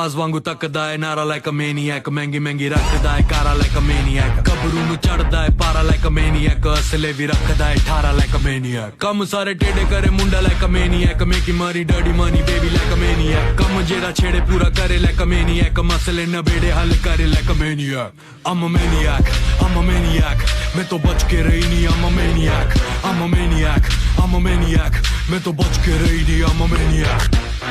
ਬਾਜ਼ ਵਾਂਗੂ ਤੱਕਦਾ ਏ ਨਾਰਾ ਲਾਈਕ ਅ ਮੈਨੀਅਕ ਮਹਿੰਗੀ ਮਹਿੰਗੀ ਰੱਖਦਾ ਏ ਕਾਰਾ ਲਾਈਕ ਅ ਮੈਨੀਅਕ ਕਬਰੂ ਨੂੰ ਚੜਦਾ ਏ ਪਾਰਾ ਲਾਈਕ ਅ ਮੈਨੀਅਕ ਅਸਲੇ ਵੀ ਰੱਖਦਾ ਏ 18 ਲਾਈਕ ਅ ਮੈਨੀਅਕ ਕੰਮ ਸਾਰੇ ਟੇਡੇ ਕਰੇ ਮੁੰਡਾ ਲਾਈਕ ਅ ਮੈਨੀਅਕ ਮੇਕੀ ਮਾਰੀ dirty money baby like a maniac ਕੰਮ ਜਿਹੜਾ ਛੇੜੇ ਪੂਰਾ ਕਰੇ ਲਾਈਕ ਅ ਮੈਨੀਅਕ ਮਸਲੇ ਨਵੇੜੇ ਹੱਲ ਕਰੇ like a maniac I'm a maniac, I'm a maniac मैं तो बच के रही नहीं I'm a maniac, I'm a maniac, I'm a maniac मैं तो बच के रही नहीं I'm a maniac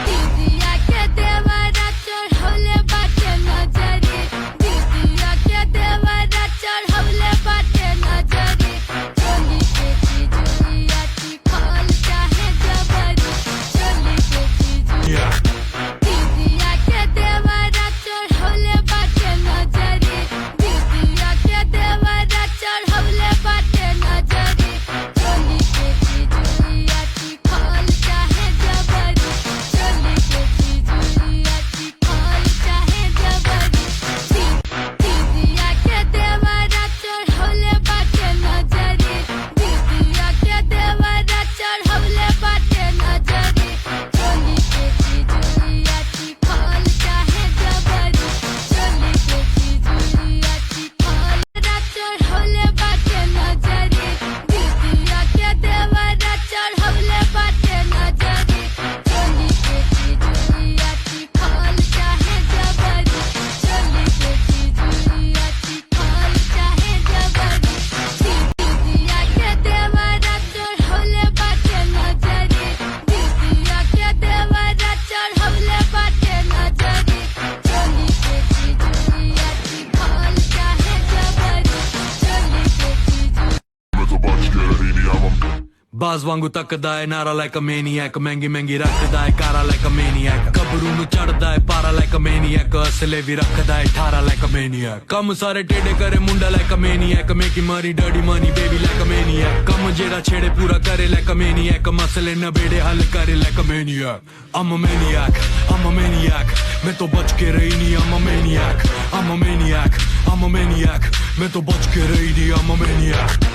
दीदिया के देवरा चढ़ौले बाटे नजरी दीदिया के देवरा चढ़ौले बाटे नजरी चोली के चिजुइया चिखल चाहे जबरी चोली के चिजुइया दीदिया के देवरा चढ़ौले बाटे नजरी दीदिया के देवरा चढ़ौले बाटे नजरी चोली के चिजुइया चिखल चाहे जबरी चोली के चिजुइया चिखल चाहे जबरी दीदिया के देवरा चढ़ौले बाटे नजरी दीदिया के देवरा चढ़ौले बाटे नजरी चोली के चिजुइया चिखल चाहे जबरी चोली के चिजुइया चिखल चढ़ौले बाटे नजरी दीदिया के देवरा चढ़ौले बाटे नजरी चोली के चिजुइया चिखल चाहे जबरी चोली के चिजुइया चिखल चाहे जबरी दीदिया के देवरा चढ़ौले बाटे नजरी दीदिया के देवरा चढ़ौले बाटे नजरी चोली के चिजुइया चिखल चाहे जबरी चोली के चिजुइया मैं तो बच के रही नहीं ਬਾਜ਼ ਵਾਂਗੂ ਤੱਕਦਾ ਏ ਨਾਰਾ ਲਾਈਕ ਅ ਮੈਨੀਅਕ ਮਹਿੰਗੀ ਮਹਿੰਗੀ ਰੱਖਦਾ ਏ ਕਾਰਾ ਲਾਈਕ ਅ ਮੈਨੀਅਕ ਕਬਰੂ ਨੂੰ ਚੜਦਾ ਏ ਪਾਰਾ ਲਾਈਕ ਅ ਮੈਨੀਅਕ ਅਸਲੇ ਵੀ ਰੱਖਦਾ ਏ 18 ਲਾਈਕ ਅ ਮੈਨੀਅਕ ਕੰਮ ਸਾਰੇ ਟੇਡੇ ਕਰੇ ਮੁੰਡਾ ਲਾਈਕ ਅ ਮੈਨੀਅਕ ਮੇਕੀ ਮਾਰੀ dirty money baby like a maniac ਕੰਮ ਜਿਹੜਾ ਛੇੜੇ ਪੂਰਾ ਕਰੇ ਲਾਈਕ ਅ ਮੈਨੀਅਕ ਮਸਲੇ ਨਵੇੜੇ ਹੱਲ ਕਰੇ like a maniac I'm a maniac, I'm a maniac मैं तो बच के रही नहीं I'm a maniac, I'm a maniac, I'm a maniac मैं तो बच के रही नहीं I'm a maniac